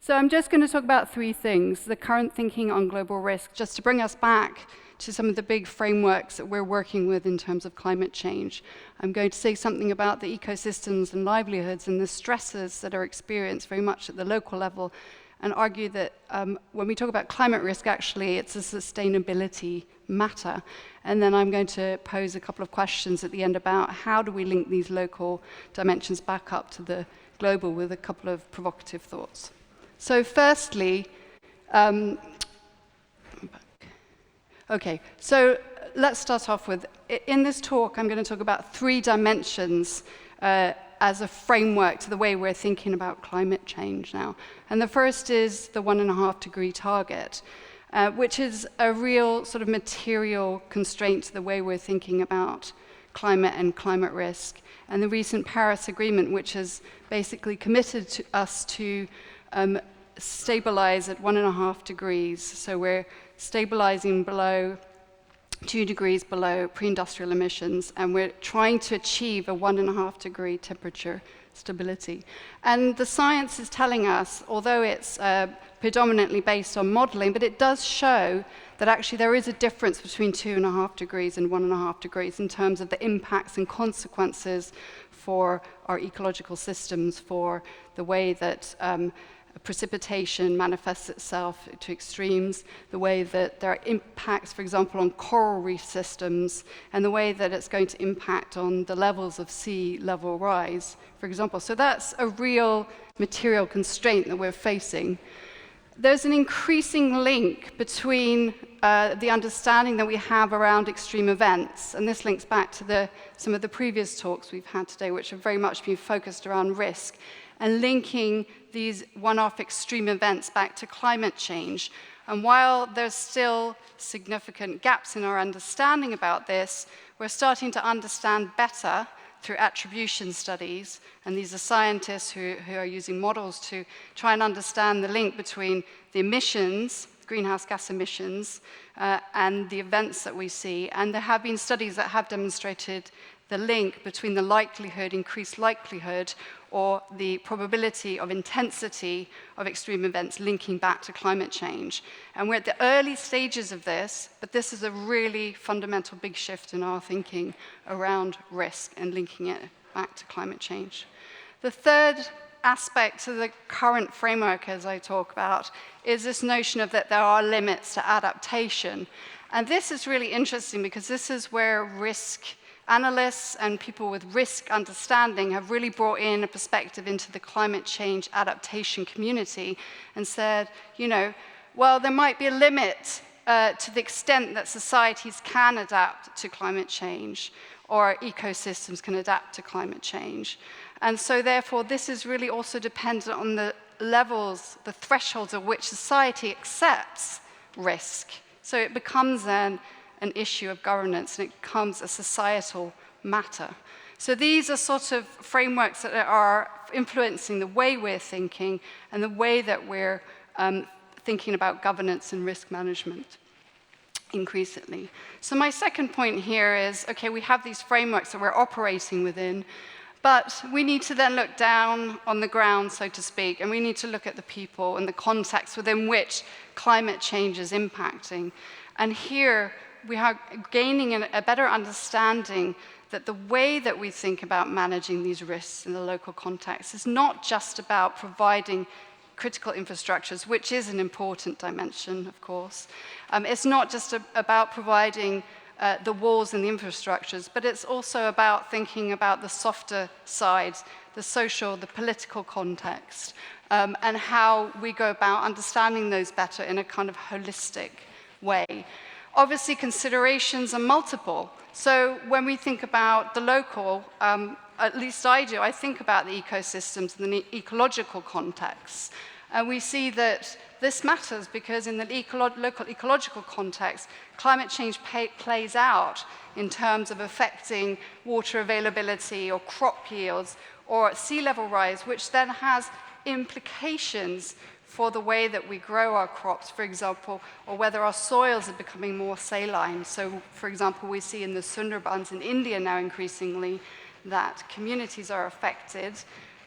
So I'm just going to talk about three things: the current thinking on global risk, just to bring us back to some of the big frameworks that we're working with in terms of climate change. I'm going to say something about the ecosystems and livelihoods and the stresses that are experienced very much at the local level, and argue that when we talk about climate risk, actually, it's a sustainability matter. And then I'm going to pose a couple of questions at the end about how do we link these local dimensions back up to the global with a couple of provocative thoughts. So firstly, so let's start off with, in this talk, I'm going to talk about three dimensions as a framework to the way we're thinking about climate change now. And the first is the 1.5 degree target, which is a real sort of material constraint to the way we're thinking about climate and climate risk. And the recent Paris Agreement, which has basically committed to us to stabilize at 1.5 degrees. So we're stabilizing below 2 degrees below pre-industrial emissions, and we're trying to achieve a 1.5 degree temperature stability. And the science is telling us, although it's predominantly based on modeling, but it does show that actually there is a difference between 2.5 degrees and 1.5 degrees in terms of the impacts and consequences for our ecological systems, for the way that precipitation manifests itself to extremes, the way that there are impacts, for example, on coral reef systems, and the way that it's going to impact on the levels of sea level rise, for example. So that's a real material constraint that we're facing. There's an increasing link between the understanding that we have around extreme events, and this links back to some of the previous talks we've had today, which have very much been focused around risk, and linking these one-off extreme events back to climate change. And while there's still significant gaps in our understanding about this, we're starting to understand better through attribution studies, and these are scientists who are using models to try and understand the link between the emissions, greenhouse gas emissions, and the events that we see. And there have been studies that have demonstrated the link between the likelihood, increased likelihood, or the probability of intensity of extreme events linking back to climate change. And we're at the early stages of this, but this is a really fundamental big shift in our thinking around risk and linking it back to climate change. The third aspect to the current framework, as I talk about, is this notion of that there are limits to adaptation. And this is really interesting because this is where risk analysts and people with risk understanding have really brought in a perspective into the climate change adaptation community and said, well, there might be a limit to the extent that societies can adapt to climate change, or ecosystems can adapt to climate change. And so therefore, this is really also dependent on the levels, the thresholds at which society accepts risk. So it becomes then an issue of governance, and it becomes a societal matter. So these are sort of frameworks that are influencing the way we're thinking and the way that we're thinking about governance and risk management increasingly. So my second point here is, okay, we have these frameworks that we're operating within, but we need to then look down on the ground, so to speak, and we need to look at the people and the context within which climate change is impacting. And here, we are gaining a better understanding that the way that we think about managing these risks in the local context is not just about providing critical infrastructures, which is an important dimension, of course. It's not just about providing the walls and the infrastructures, but it's also about thinking about the softer sides, the social, the political context, and how we go about understanding those better in a kind of holistic way. Obviously, considerations are multiple. So when we think about the local, at least I do, I think about the ecosystems and the ecological context. And we see that this matters because in the local ecological context, climate change plays out in terms of affecting water availability or crop yields or sea level rise, which then has implications for the way that we grow our crops, for example, or whether our soils are becoming more saline. So, for example, we see in the Sundarbans in India now increasingly that communities are affected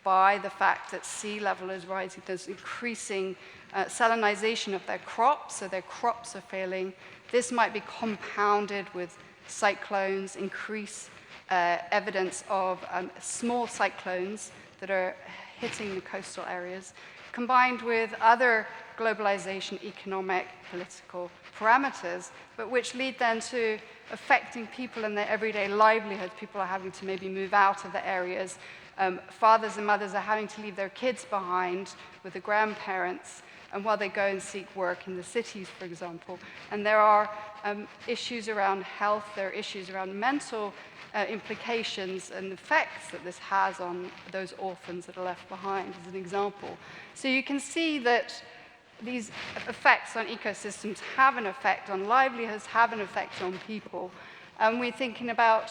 by the fact that sea level is rising. There's increasing salinization of their crops, so their crops are failing. This might be compounded with cyclones, increased evidence of small cyclones that are hitting the coastal areas, combined with other globalization, economic, political parameters, but which lead then to affecting people in their everyday livelihoods. People are having to maybe move out of the areas. Fathers and mothers are having to leave their kids behind with the grandparents, and while they go and seek work in the cities, for example. And there are issues around health, there are issues around mental implications and effects that this has on those orphans that are left behind, as an example. So you can see that these effects on ecosystems have an effect on livelihoods, have an effect on people. And we're thinking about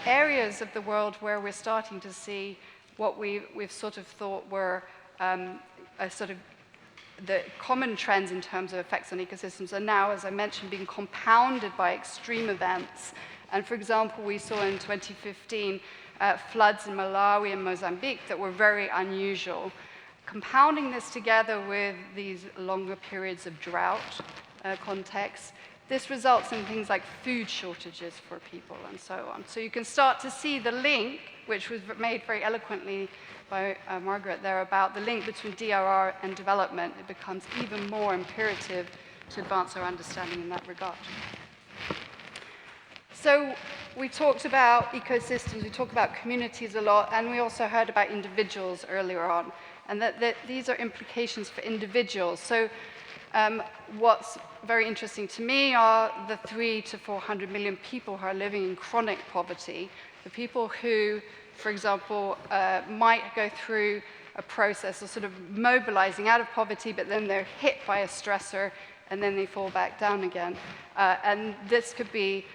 areas of the world where we're starting to see what we've sort of thought were a sort of the common trends in terms of effects on ecosystems are now, as I mentioned, being compounded by extreme events. And for example, we saw in 2015 floods in Malawi and Mozambique that were very unusual. Compounding this together with these longer periods of drought context, this results in things like food shortages for people and so on. So you can start to see the link, which was made very eloquently by Margaret there, about the link between DRR and development. It becomes even more imperative to advance our understanding in that regard. So we talked about ecosystems, we talked about communities a lot, and we also heard about individuals earlier on, and that these are implications for individuals. So what's very interesting to me are the 300 to 400 million people who are living in chronic poverty, the people who, for example, might go through a process of sort of mobilizing out of poverty, but then they're hit by a stressor, and then they fall back down again. And this could be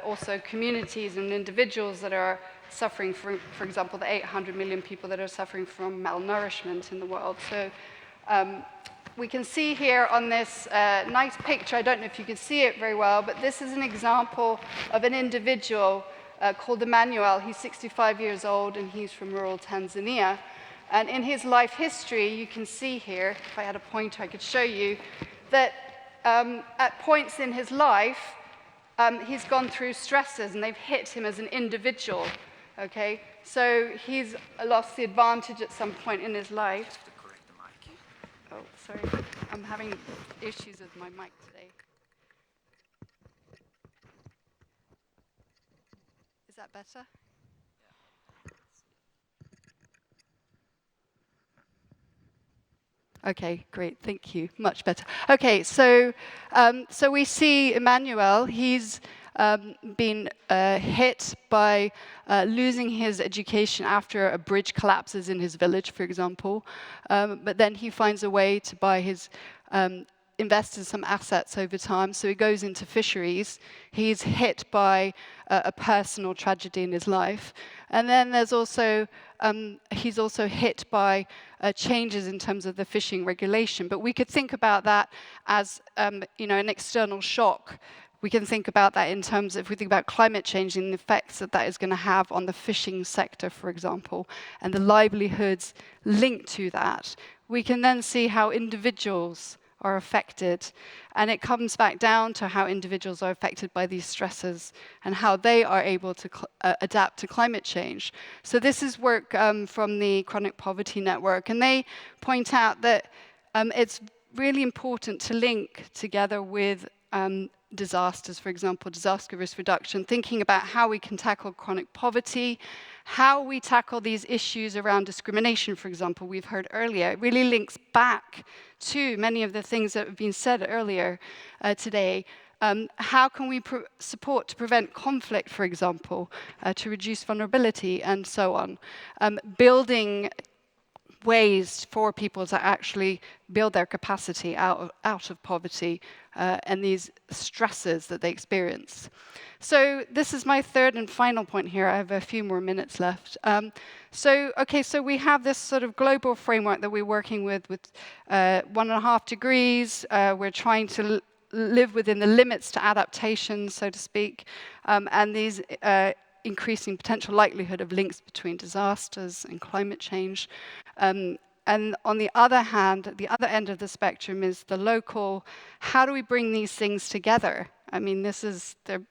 also communities and individuals that are suffering, for example, the 800 million people that are suffering from malnourishment in the world. So we can see here on this nice picture, I don't know if you can see it very well, but this is an example of an individual called Emmanuel. He's 65 years old, and he's from rural Tanzania. And in his life history, you can see here, if I had a pointer, I could show you, that at points in his life, he's gone through stresses, and they've hit him as an individual, okay? So he's lost the advantage at some point in his life. Oh, sorry, I'm having issues with my mic today. Is that better? Okay, great, thank you, much better. Okay, so we see Emmanuel, he's been hit by losing his education after a bridge collapses in his village, for example, but then he finds a way to buy his invest in some assets over time, so he goes into fisheries. He's hit by a personal tragedy in his life. And then there's also, he's also hit by changes in terms of the fishing regulation. But we could think about that as, you know, an external shock. We can think about that in terms of, if we think about climate change and the effects that that is going to have on the fishing sector, for example, and the livelihoods linked to that. We can then see how individuals are affected, and it comes back down to how individuals are affected by these stresses and how they are able to adapt to climate change. So this is work from the Chronic Poverty Network, and they point out that it's really important to link together with disasters, for example, disaster risk reduction, thinking about how we can tackle chronic poverty, how we tackle these issues around discrimination, for example, we've heard earlier. It really links back to many of the things that have been said earlier today. How can we support to prevent conflict, for example, to reduce vulnerability, and so on. Building ways for people to actually build their capacity out of poverty and these stresses that they experience. So this is my third and final point here. I have a few more minutes left. So we have this sort of global framework that we're working with 1.5 degrees. We're trying to live within the limits to adaptation, so to speak. And these increasing potential likelihood of links between disasters and climate change. And on the other hand, at the other end of the spectrum is the local, how do we bring these things together? I mean, this is the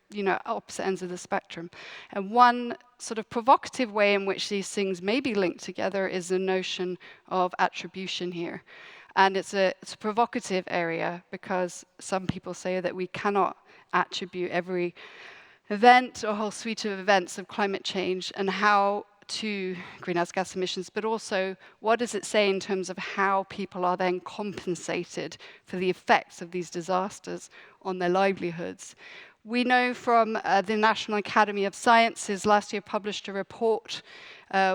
opposite ends of the spectrum. And one sort of provocative way in which these things may be linked together is the notion of attribution here. And it's a provocative area because some people say that we cannot attribute every event or whole suite of events of climate change and how to greenhouse gas emissions, but also what does it say in terms of how people are then compensated for the effects of these disasters on their livelihoods. We know from the National Academy of Sciences last year published a report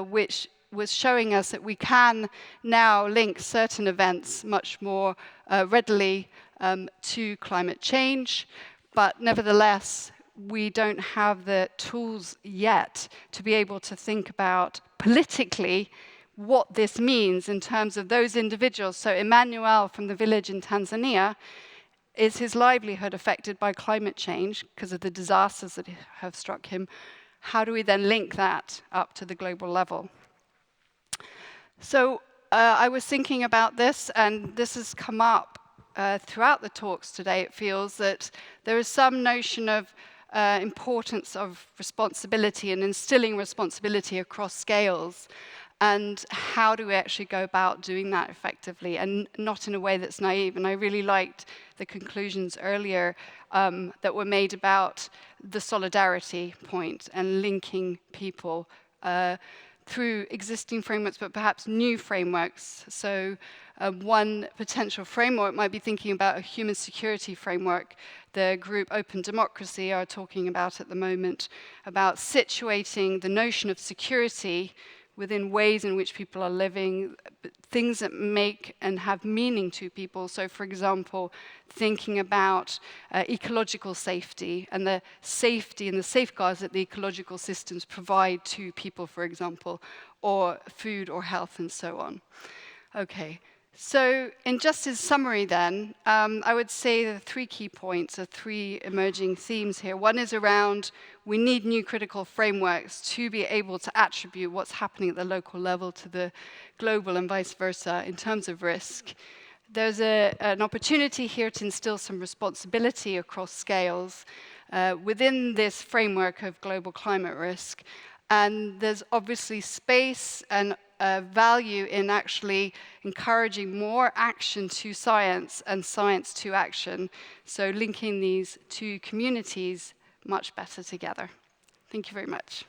which was showing us that we can now link certain events much more readily to climate change, but nevertheless, we don't have the tools yet to be able to think about politically what this means in terms of those individuals. So Emmanuel from the village in Tanzania, is his livelihood affected by climate change because of the disasters that have struck him? How do we then link that up to the global level? So I was thinking about this, and this has come up throughout the talks today. It feels that there is some notion of importance of responsibility and instilling responsibility across scales, and how do we actually go about doing that effectively and not in a way that's naive. And I really liked the conclusions earlier that were made about the solidarity point and linking people through existing frameworks, but perhaps new frameworks. So one potential framework might be thinking about a human security framework. The group Open Democracy are talking about at the moment, about situating the notion of security within ways in which people are living, things that make and have meaning to people. So for example, thinking about ecological safety and the safety and the safeguards that the ecological systems provide to people, for example, or food or health and so on. Okay. So in just as summary then, I would say the three key points are three emerging themes here. One is around we need new critical frameworks to be able to attribute what's happening at the local level to the global and vice versa in terms of risk. There's an opportunity here to instill some responsibility across scales within this framework of global climate risk. And there's obviously space and value in actually encouraging more action to science and science to action. So linking these two communities much better together. Thank you very much.